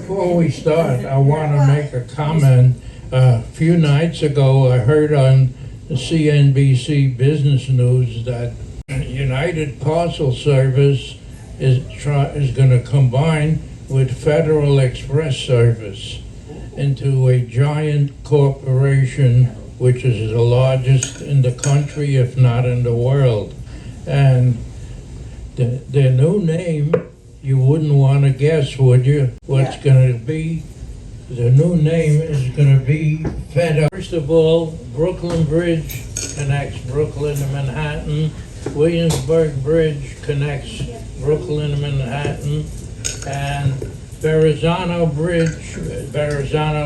Before we start, I want to make a comment. A few nights ago, I heard on the CNBC Business News that United Parcel Service is going to combine with Federal Express Service into a giant corporation, which is the largest in the country, if not in the world. And their new name, you wouldn't want to guess, would you? What's going to be? The new name is going to be FedEx. First of all, Brooklyn Bridge connects Brooklyn to Manhattan. Williamsburg Bridge connects Brooklyn to Manhattan. And Verrazano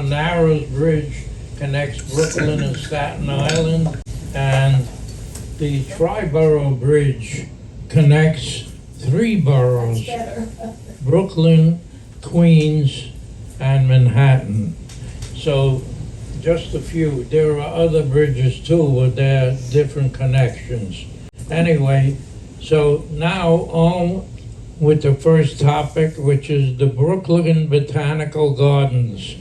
Narrows Bridge connects Brooklyn and Staten Island. And the Triborough Bridge connects three boroughs, Brooklyn, Queens, and Manhattan. So just a few. There are other bridges too, but they're different connections. Anyway, so now on with the first topic, which is the Brooklyn Botanical Gardens.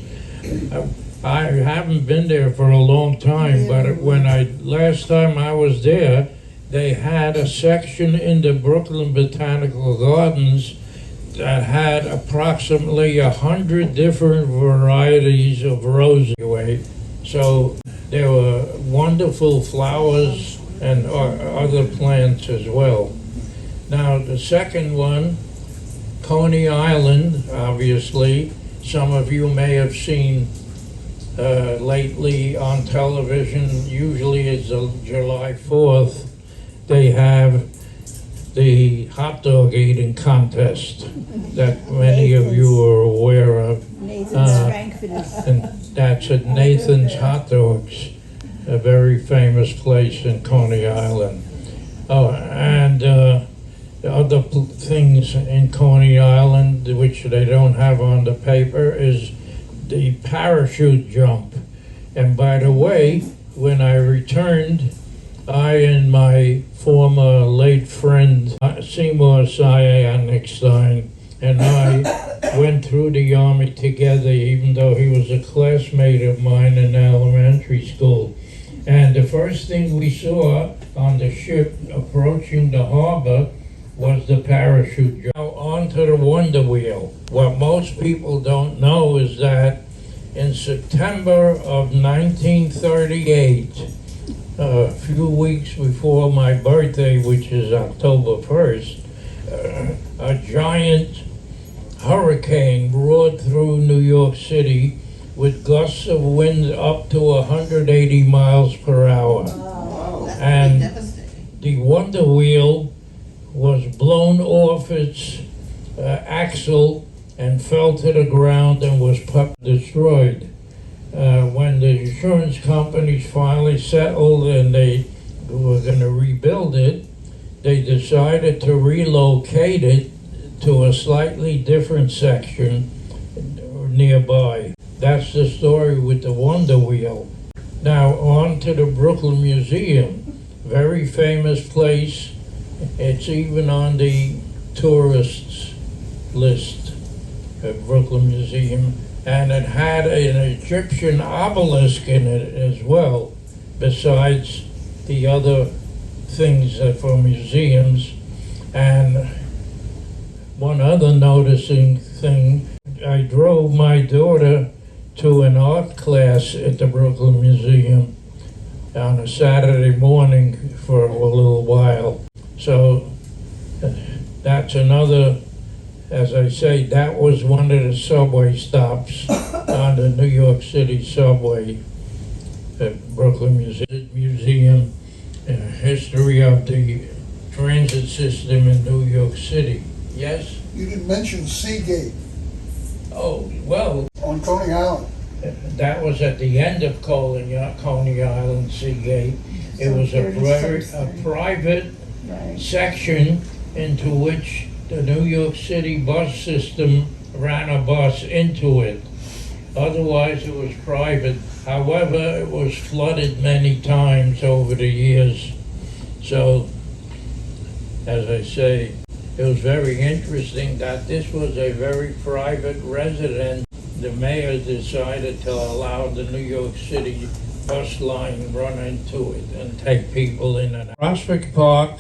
I haven't been there for a long time, but last time I was there, they had a section in the Brooklyn Botanical Gardens that had approximately 100 different varieties of roses. So there were wonderful flowers and other plants as well. Now the second one, Coney Island, obviously. Some of you may have seen lately on television, usually it's July 4th, they have the hot dog eating contest that many of you are aware of. And that's at Nathan's Hot Dogs, a very famous place in Coney Island. Oh, and the other things in Coney Island, which they don't have on the paper, is the parachute jump. And by the way, when I returned, I and my former late friend Seymour Cyanixstein and I went through the Army together, even though he was a classmate of mine in elementary school. And the first thing we saw on the ship approaching the harbor was the parachute jump. Now onto the Wonder Wheel. What most people don't know is that in September of 1938, a few weeks before my birthday, which is October 1st, a giant hurricane roared through New York City with gusts of wind up to 180 miles per hour. Wow. And the Wonder Wheel was blown off its axle and fell to the ground and was destroyed. When the insurance companies finally settled and they were going to rebuild it, they decided to relocate it to a slightly different section nearby. That's the story with the Wonder Wheel. Now on to the Brooklyn Museum, very famous place. It's even on the tourists list at Brooklyn Museum. And it had an Egyptian obelisk in it as well, besides the other things for museums. And one other noticing thing, I drove my daughter to an art class at the Brooklyn Museum on a Saturday morning for a little while. So that's another. As I say, that was one of the subway stops on the New York City subway at Brooklyn Museum, history of the transit system in New York City. Yes? You didn't mention Seagate. Oh, well. On Coney Island. That was at the end of Coney Island, Seagate. It was a private section into which the New York City bus system ran a bus into it. Otherwise, it was private. However, it was flooded many times over the years. So, as I say, it was very interesting that this was a very private residence. The mayor decided to allow the New York City bus line run into it and take people in and out. Prospect Park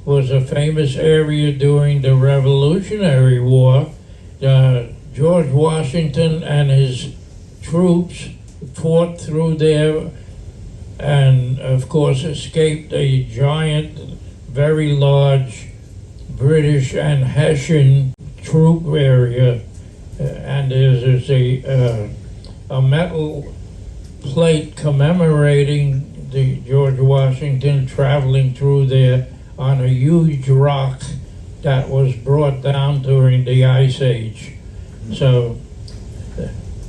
was a famous area during the Revolutionary War. George Washington and his troops fought through there and, of course, escaped a giant, very large British and Hessian troop area. And there's a metal plate commemorating the George Washington traveling through there on a huge rock that was brought down during the Ice Age. So,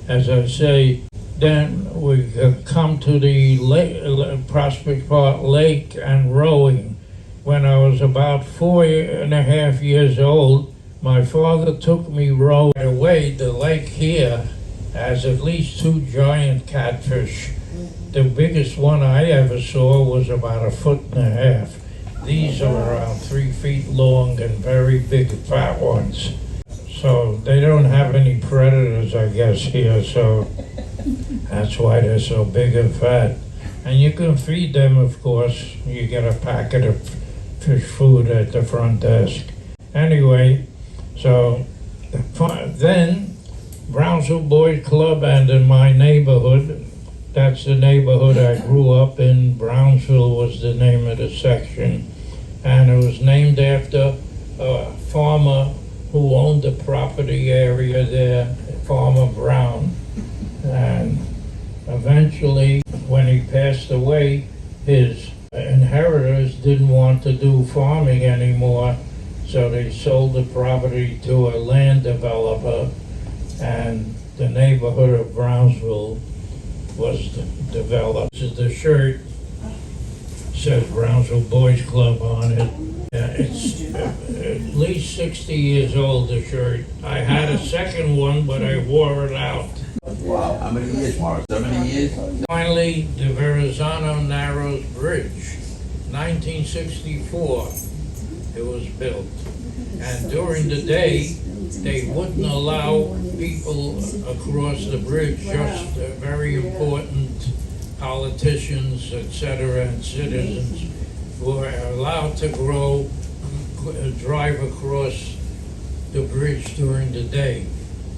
as I say, then we come to the Prospect Park Lake and rowing. When I was about 4.5 years old, my father took me rowing away. The lake here has at least 2 giant catfish. The biggest one I ever saw was about 1.5 feet. These are around 3 feet long and very big, fat ones. So they don't have any predators, I guess, here, so that's why they're so big and fat. And you can feed them, of course. You get a packet of fish food at the front desk. Anyway, so then Brownsville Boys Club, and in my neighborhood, that's the neighborhood I grew up in. Brownsville was the name of the section. And it was named after a farmer who owned the property area there, Farmer Brown. And eventually, when he passed away, his inheritors didn't want to do farming anymore, so they sold the property to a land developer, and the neighborhood of Brownsville was developed. This is the shirt. Says Brownsville Boys Club on it. It's at least 60 years old, the shirt. I had a second one, but I wore it out. Wow, how many years, Mark? 70 years? Finally, the Verrazano Narrows Bridge, 1964, it was built. And during the day, they wouldn't allow people across the bridge, just very important politicians, etc., and citizens were allowed to drive across the bridge during the day.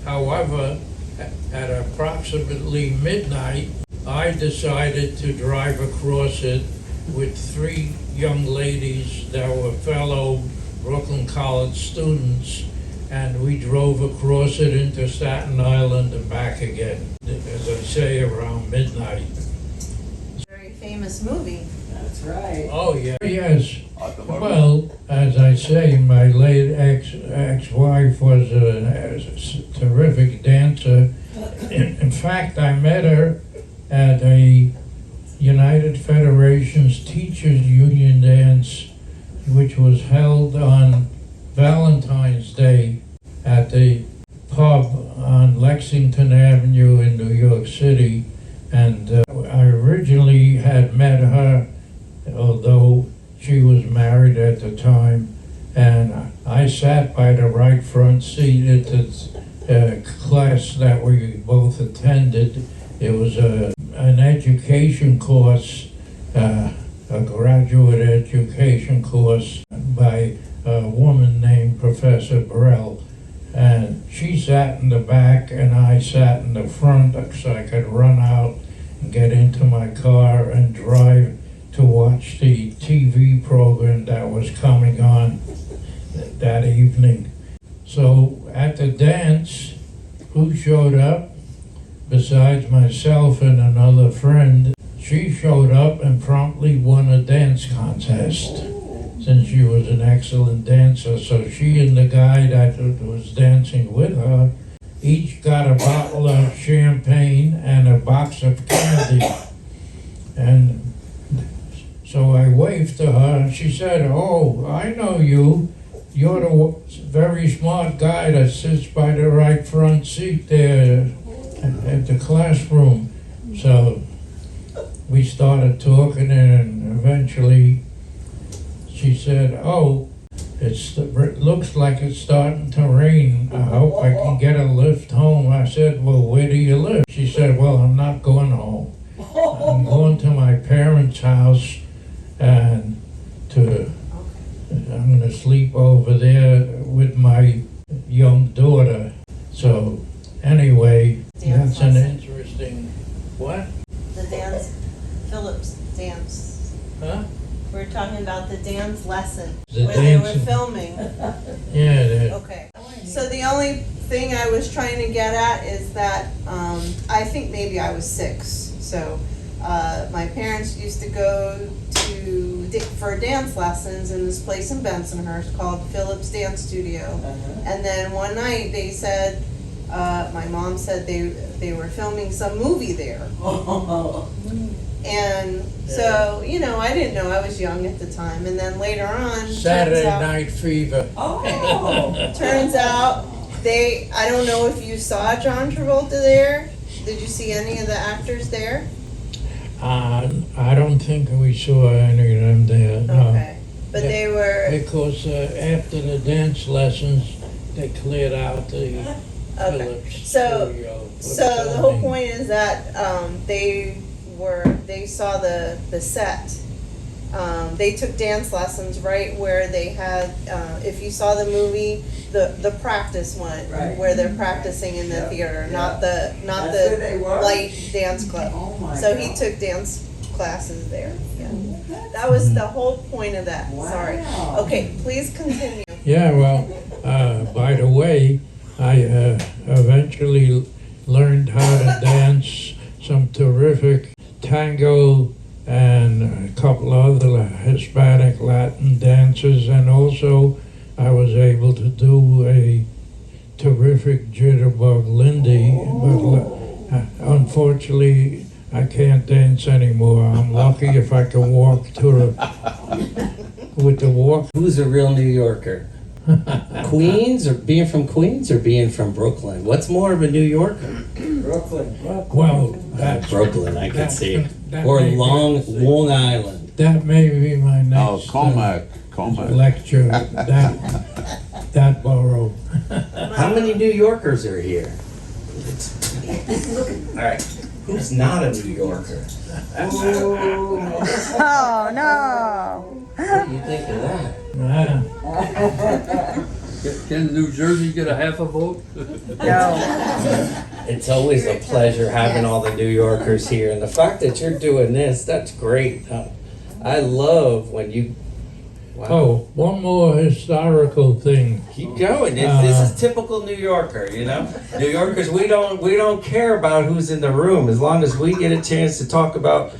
However, at approximately midnight, I decided to drive across it with 3 young ladies that were fellow Brooklyn College students, and we drove across it into Staten Island and back again, as I say, around midnight. Famous movie. That's right. Oh, yeah. Yes. Well, as I say, my late ex-wife was a terrific dancer. In fact, I met her at a United Federations Teachers Union dance, which was held on Valentine's Day at the pub on Lexington Avenue in New York City. And I originally had met her, although she was married at the time, and I sat by the right front seat at the class that we both attended. It was an education course, a graduate education course by a woman named Professor Burrell. And she sat in the back and I sat in the front so I could run out and get into my car and drive to watch the TV program that was coming on that evening. So at the dance, who showed up besides myself and another friend? She showed up and promptly won a dance contest, since she was an excellent dancer. So she and the guy that was dancing with her each got a bottle of champagne and a box of candy. And so I waved to her and she said, "Oh, I know you. You're the very smart guy that sits by the right front seat there at the classroom." So we started talking, and eventually she said, "Oh, it looks like it's starting to rain. I hope I can get a lift home. I said, well, where do you live? She said, well, I'm not going home. I'm going to my parents' house and I'm gonna sleep over there with my young daughter. So anyway, Dance that's an lesson. interesting, what? The dance, Phillips dance. Huh? We're talking about the dance lesson The where they were dancing. filming. Yeah, Okay. So the only thing I was trying to get at is that I think maybe I was 6. So my parents used to go for dance lessons in this place in Bensonhurst called Phillips Dance Studio. And then one night they said, my mom said they were filming some movie there. And so, you know, I didn't know, I was young at the time. And then later on, Saturday turns out- Night Fever. Turns out I don't know if you saw John Travolta there. Did you see any of the actors there? I don't think we saw any of them there, no. Okay. But they were, Because after the dance lessons, they cleared out the okay. Phillips So- studio. for So the whole filming. point is that they saw the set. They took dance lessons right where they had, if you saw the movie, the practice one, Right. where they're practicing in the Yeah, theater, yeah. not That's where they the were? light dance club. Oh my So God. he took dance classes there. Yeah. That was the whole point of that. Sorry. Wow. Okay, please continue. Yeah, well, by the way, I eventually learned how to dance some terrific tango and a couple other Hispanic Latin dances, and also I was able to do a terrific jitterbug Lindy, but unfortunately I can't dance anymore. I'm lucky if I can walk with the walk. Who's a real New Yorker? Queens, or being from Queens, or being from Brooklyn? What's more of a New Yorker? Brooklyn. Well, that's Brooklyn, I could see. that Or may be- Long Island. That may be my Oh, next Comac. lecture, that borough. How many New Yorkers are here? All right, who's not a New Yorker? Oh, no. What do you think of that? Yeah. Can New Jersey get a half a vote? It's always a pleasure having all the New Yorkers here, and the fact that you're doing this, that's great. I love when you. Wow. Oh, one more historical thing. Keep going. This is typical New Yorker, you know. New Yorkers, we don't care about who's in the room as long as we get a chance to talk about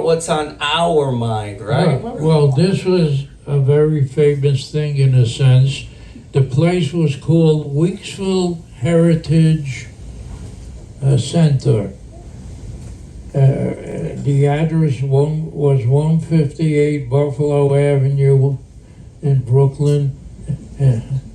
what's on our mind, right? Well, this was a very famous thing in a sense. The place was called Weeksville Heritage Center. The address was 158 Buffalo Avenue in Brooklyn,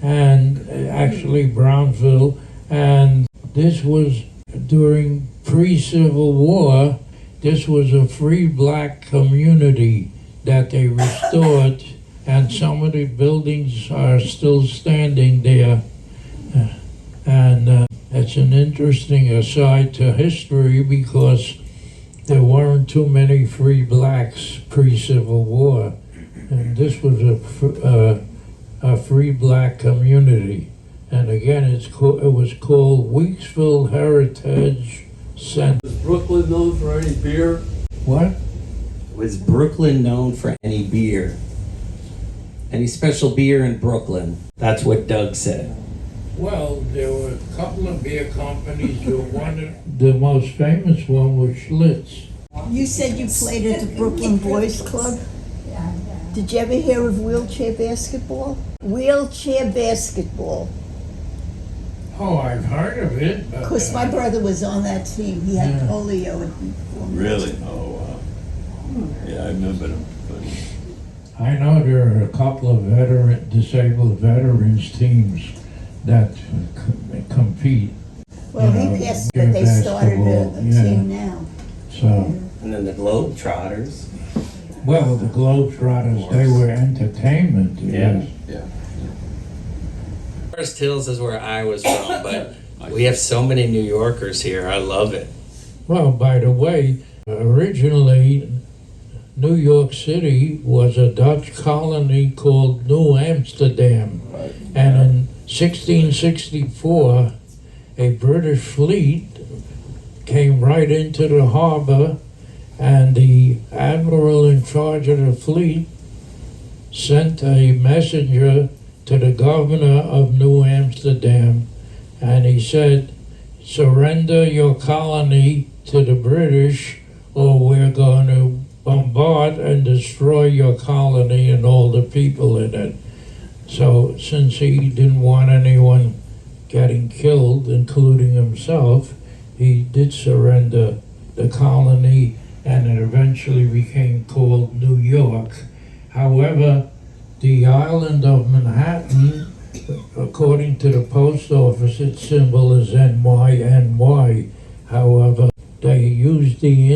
and actually Brownsville. And this was during pre-Civil War. This was a free black community that they restored, and some of the buildings are still standing there. And it's an interesting aside to history because there weren't too many free blacks pre-Civil War, and this was a free black community. And again, it was called Weeksville Heritage Center. Is Brooklyn known for any beer? What? Was Brooklyn known for any beer? Any special beer in Brooklyn? That's what Doug said. Well, there were a couple of beer companies, the most famous one was Schlitz. You said you played at the Brooklyn Boys Club? Did you ever hear of wheelchair basketball? Wheelchair basketball. Oh, I've heard of it. but, Because my brother was on that team. He had polio. And Really? Oh, wow. Yeah, I remember them. I know there are a couple of disabled veterans teams that compete. well, You know, he passed, in but they started basketball, a yeah. team now. So, And then the Globetrotters. Well, the Globetrotters, they were entertainment, yes. Forest Hills is where I was from, but we have so many New Yorkers here. I love it. Well, by the way, originally, New York City was a Dutch colony called New Amsterdam. And in 1664, a British fleet came right into the harbor, and the admiral in charge of the fleet sent a messenger to the governor of New Amsterdam, and he said, surrender your colony to the British, or we're going to bombard and destroy your colony and all the people in it. So since he didn't want anyone getting killed, including himself, he did surrender the colony, and it eventually became called New York. However, the island of Manhattan, according to the post office, its symbol is NYNY. However, they used the